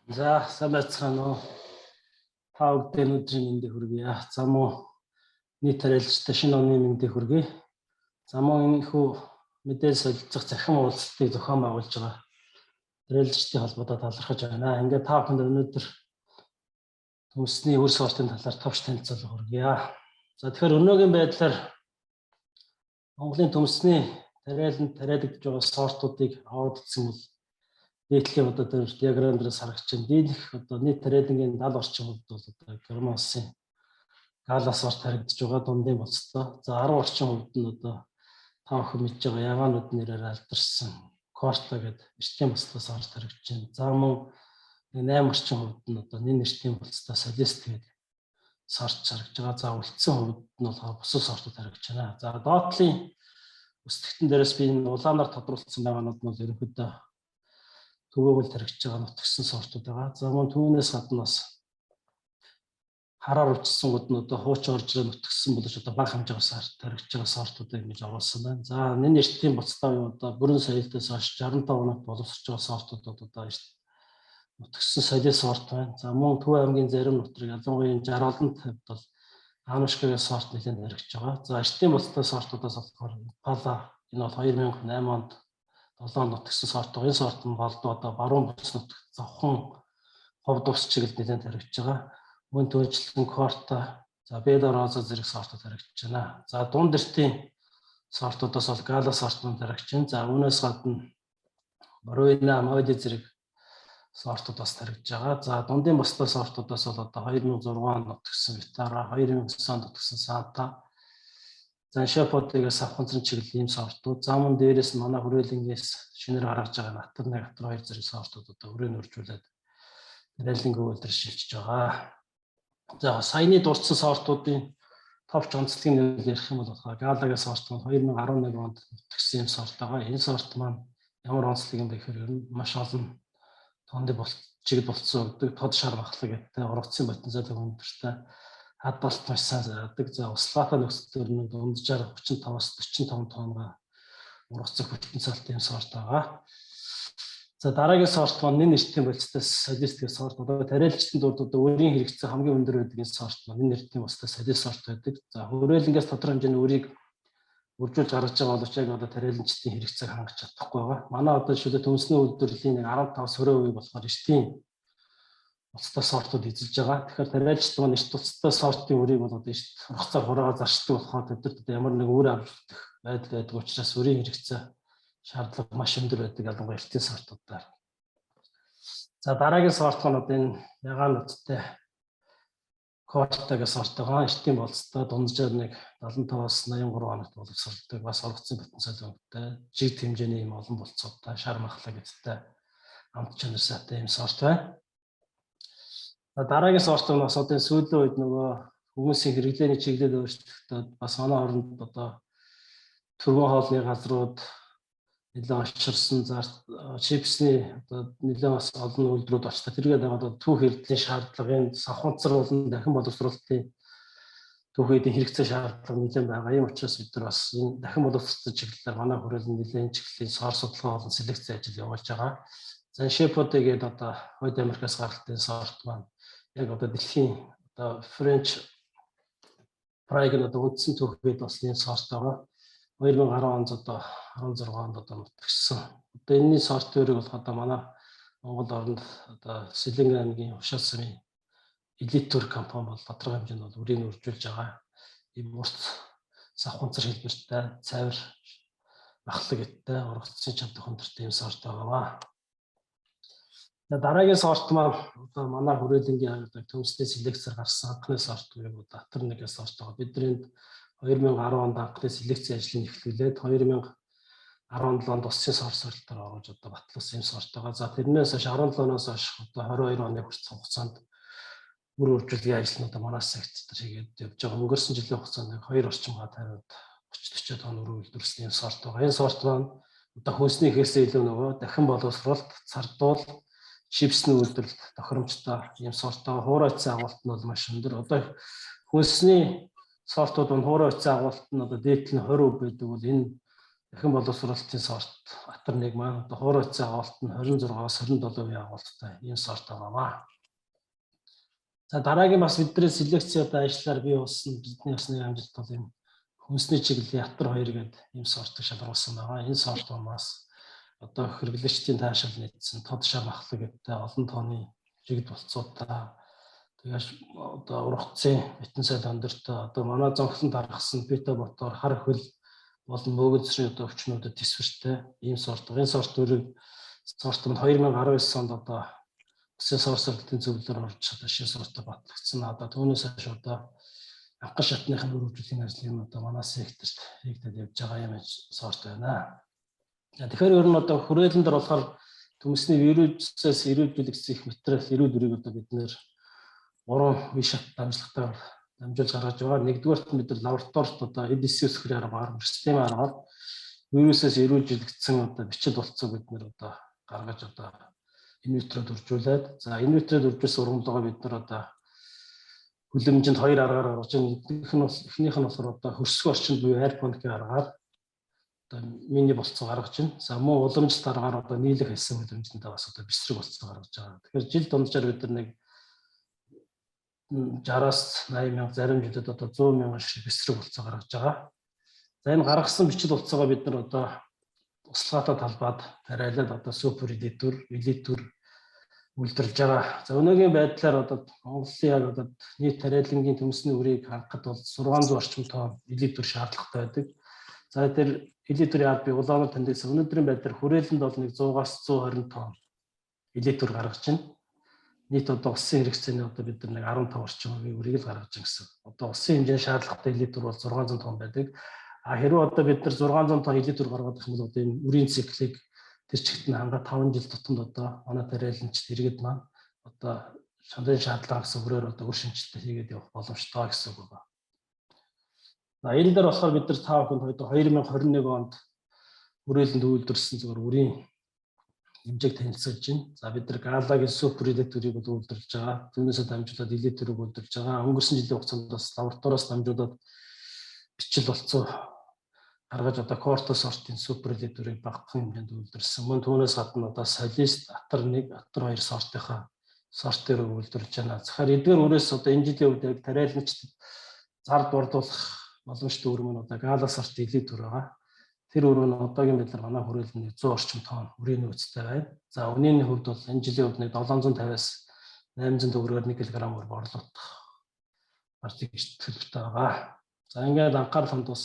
За сайн байцгаана уу. Та бүхэн өдрийн мэндийг хүргэе. За муу нийт харилцагчтай шинэ оны мэндийг хүргэе. За муу энэ хүү мэдээлэл солилцох захин уулзалтыг зохион байгуулж байгаа харилцагчдын холбоотой талархаж байна. Ингээд та бүхэнд өнөөдөр төмсний үр суурьтын талаар товч танилцуулга хүргье. За тэгэхээр өнөөгийн байдлаар Монголын төмсний тариалагдж байгаа сортуудыг аудитсан бол нийтлэлийн одоо диаграм дээрээс харагч байна. Дийлэх одоо нийт тариалангийн 70 орчим хувьд бол одоо Герман улсын гала сорт харагдаж байгаа дундын болцтой. За 10 орчим хувьд нь одоо та бүхэн мэдж байгаа ягаанууд нэрээр алдарсан Корта гэдэг эртний болцтой сорт харагдаж байна. За мөн 8 орчим хувьд нь одоо нэн эртний болцтой солист гэдэг сорт харагдаж байгаа. За үлдсэн хувьд нь болохоор бусад сортууд харагдаж байна. За доотлын өсөлтөн дээрээс би энэ улаанаар тодруулсан байгаанууд нь бол ерөнхийдөө төвөөгөл тархиж байгаа нутгсан сортууд байгаа. За мөн түүнээс гадна бас хараар үчсэнгүүд нь одоо хуучин оржроо нутгсан боловч одоо бага хэмжээгээр тархиж байгаа сортуудыг ингэж оруулсан байна. За нэн эртний буцтай одоо бүрэн соёлтоос хойш 65 оног боловсрч байгаа сортуудад одоо нутгсан соёлын сорт байна. За мөн Төв аймгийн зарим нутрыг ялангуяа 60 олонт хувьд бол Анушкагийн сорт нэлээд тархиж байгаа. За эртний буцтай сортуудаас болохоор Пала энэ бол 2008 онд 7 нутгсан сорт. Энэ сорт нь болдоо одоо баруун бүс нутагт завхан ховд ус чиглэлд нэлээд тархиж байгаа. Мөн түүнчлэн Корта, за Белороза зэрэг сортууд харагдаж байна. За дунд эртийн сортуудаас бол Гала сортууд харагдаж байна. За үүнээс гадна Боруина, Моди зэрэг сортууд бас харагдаж байгаа. За дундын бусдаа сортуудаас бол одоо 2006 онд нутгсан Витара, 2009 онд нутгсан Санта, за Шапотигээс авахцсан чиглэлийн сортууд. За мөн дээрээс манай хүрээлэнгээс шинээр гаргаж байгаа Натар 1, Натар 2 зэрэг сортууд одоо өрөөнд үржүүлээд тариалангийн үйлдвэр шилжиж байгаа. За саяны дурдсан сортуудын товч онцлогийг нь ярих юм бол Галагийн сорт нь 2011 онд нутгсан юм сорт байгаа. Энэ сорт маань ямар онцлог юм бэ гэхээр маш олон тонны чиглэл болцсон өгдөг, тод шар махлаг гэдэг ургацын потенциал өндөртэй хад болт маш сайн зардаг. За услаата нөхцөлөөр нь дунджаар 35-аас 45 тонн ургацах потенциалтай юм сорт байгаа. За дараагийн сорт маань нэн эртний болцтой солист гэх сорт. Одоо тариалчдын дурд одоо өрийн хэрэгцээ хамгийн өндөр байдаг энэ сорт маань нэн эртний болцтой солист сорт байдаг. За хүрээлэнгээс тодорхой хэмжээний өрийг үржүүлж гаргаж байгаа боловч яг одоо тариалчдын хэрэгцээг хангаж чадахгүй байгаа. Манай одоо шилдэг төмсний үйлдвэрлэлийн 15% болохоор эртний болцтой сортууд эзэлж байгаа. Тэгэхээр тариалчд маань эрт болцтой сортын өрийг бол одоо эрт ургацаар хураагаар зарчдаг болохоор тэдэрт ямар нэг үр авч үлдэх байдал байдаг учраас өрийн хэрэгцээ шаардлага маш өндөр байдаг ялангуяа эртний сортуудаар. За дараагийн сорт нь одоо энэ ягаан нуттай Кортагийн сорт байгаа. Эртний болцтой дунджаар нэг 75-аас 83 хоногт боловсролдог. Бас ургацын потенциал өвдтэй, жигд хэмжээний юм олон болцоотой, шар махлаг гэдэгтэй амт чанар сайтай юм сорт байна. За дараагийн сорт нь бас одоо сүүлийн үед нөгөө хүмүүсийн хэрэглээний чиглэл өөрчлөгдөд бас манай оронд одоо төргөн хоолны газрууд нэлээд очирсан, за чипсний одоо нэлээд бас олон үйлдвэрүүд очтой. Тэргээд одоо түүх эрдлийн шаардлагын савханцар болон дахин боловсролтын түүх эрдлийн хэрэгцээ шаардлага нэлээд байгаа. Ийм учраас бид нар бас энэ дахин боловсролтын чиглэлээр манай хүрээлэн нэлээд чиглэлийн сор судалгаа болон селекц ажил явуулж байгаа. За Шепоте гэдэг одоо Хойд Америкаас гаралтай сорт маань яг одоо дэлхийн одоо French Pride одоо үндсэн түүхэд бас энэ сорт байгаа. 2010 онд одоо 16 онд одоо нутгсан. Одоо энэний сорт өөрийг болох одоо манай Монгол оронд одоо Сэлэнг аймгийн Ушаал сумын элитүр компани бол тодорхой хэмжээнд бол үрийг үржүүлж байгаа. Ийм урт савханцар хэлбэртэй, цавир махлаг гэдтэй ургацын чадвар өндөртэй юм сорт байгаа. Дараагийн сорт маань одоо манай хүрээлэнгийн төмсний селекцээр гарсан анхны сорт буюу Натар 1 сорт байгаа. Бидний 2010 онд анхны селекцийн ажлыг эхлүүлээд 2017 онд усын сорт сорилтоор оруулж одоо батлуулсан юм сорт байгаа. За тэрнээс хойш 17 оноос хойш одоо 22 оны хүртэл хугацаанд үр үржүүлгийн ажил нь одоо манай сектор хийгээд явж байгаа. Өнгөрсөн жилийн хугацаанд 2 орчим га 50-40 тонн үр үйлдвэрлэсэн юм сорт байгаа. Энэ сорт маань одоо хөнсний ихээсээ илүү нөгөө дахин боловсролт, цардуул, чипсний үйлдвэрлэлд тохиромжтой юм сорт байгаа. Хуурай утсын агуулт нь бол маш өндөр. Одоо хөнсний сортууд нь хуурай утсын агуулт нь одоо дээдл нь 20% байдаг бол энэ Дахин боловсруулалтын сорт Атар 1 маань одоо хуурайцсан агуулт нь 26-аас 27% агуулттай ийм сорт байгаа. За дараагийн бас бидний селекцийн одоо ажлаар бий болсон бидний бас нэг амжилт бол энэ хүнсний чиглэлийн Атар 2 гэдэг ийм сортыг шалгаруулсан байгаа. Энэ сорт бас одоо хэрэглэгчдийн таашаал нийцсэн тод шар махлаг гэдэг олон тооны жигд болцоотой тэгээс одоо ургацын битэн сайд өндөртөө одоо манай зонхлон даргасан бета ботор хар хөл болон мөөгөнцрийн одоо өвчнүүдэд төсвөртэй ийм сорт. Энэ сорт өөрөөр сорт нь 2019 онд одоо өссөн сорсолтын зөвлөлөөр орж одоо шинэ сортод батлагдсан. Одоо түүнээс хойш одоо анхны шатныхын өргөжлөлийн ажлын одоо манай секторт хийгдэж явж байгаа юм сорт байна. Тэгэхээр ер нь одоо хүрээлэн дээр болохоор төмөсний вирусээс ирүүлжүүлэгдэх материал эрүүл үрийг одоо бид нэр 3 үе шат дамжлагтайгаар дамжуулж гаргаж байгаа. Нэгдүгээрт бид нар лабораторид одоо EDC үсгэрийн аргаар систем аргаар вирусээс ирүүлжүүлэгдсэн одоо бичил болцоог бид нэр одоо гаргаж одоо инвитрод үржүүлээд за инвитрод үржүүлсэн ургамлыгоо бид нар одоо хүлэмжинд 2 аргаар гаргаж эхнийх нь болохоор одоо хөрсгөө орчинд буюу аэропоникийн аргаар одоо мини болцоо гаргаж байна. За мөн уламжлалт аргаар одоо нийлэх хэлсэн хүлэмжиндээ бас одоо бисрэг болцоо гаргаж байгаа. Тэгэхээр жил дунджаар бид нар нэг 60-аас 80 мянга зарим жилд одоо 100 мянган шиг бисрэг болцоо гаргаж байгаа. За энэ гаргасан бичил болцоогоо бид нар одоо туслахаатай талбайд тариалаад одоо супер элитүр үйлдвэрлэж байгаа. За өнөөгийн байдлаар одоо Монголын яг одоо нийт тариалангийн төмөсний үрийг хангахад бол 600 орчим тонн элитүр шаардлагатай байдаг. За тэр элитүрийн аль бий улаанаар тандсан өнөөдрийн байдлаар хүрээлэнд бол нэг 100-аас 120 тонн элитүр гаргаж байна. Нийт одоо улсын хэрэгцээний одоо бид нар нэг 15 орчим хувийн үрийг л гаргаж байгаа гэсэн. Одоо улсын хэмжээний шаардлагатай элитүр бол 600 тонн байдаг. А хэрвээ одоо бид нар 600 тонн элитүр гаргаад ирэх юм бол одоо энэ үрийн циклийг тэр чигт нь ханга 5 жил тутамд одоо манай тариаланчид иргэд маань одоо шандрын шаардлага гэсэн хүрээр одоо үр шинжилгээ хийгээд явах боломжтой гэсэн үг байна. За энэ дээр болохоор бид нар тав хүнд 2021 онд хүрээлэнд үйлдвэрлэсэн зүгээр үрийн хэмжээг танилцуулж байна. За бид нар Галагийн супер элитүрийг үйлдвэрлэж байгаа. Түүнээсээ дамжуулаад элитүрийг үйлдвэрлэж байгаа. Өнгөрсөн жилийн хугацаанд бас лабораториос дамжуулаад бичил болцоо гаргаж одоо корто сортын супер элитүрийг багахан хэмжээнд үйлдвэрлэсэн. Мөн түүнээс гадна одоо солист Атар 1, Атар 2 сортынхаа сортыг үйлдвэрлэж байна. Тэгэхээр эдгээр үрээс одоо энэ жилийн үед яг тариаланчдад зар дурлуулах боломжтой үр мөн одоо Гала сорт элитүр байгаа. Тэр үр нь одоогийн байдлаар манай хүрээлэнд 100 орчим тонн үрийн нөөцтэй байна. За үнийн хувьд бол энэ жилийн хувьд нэг 750-аас 800 төгрөгөөр 1 кг өр борлуулах артик төлөвтэй байгаа. За ингээд анхаарал хандуулсан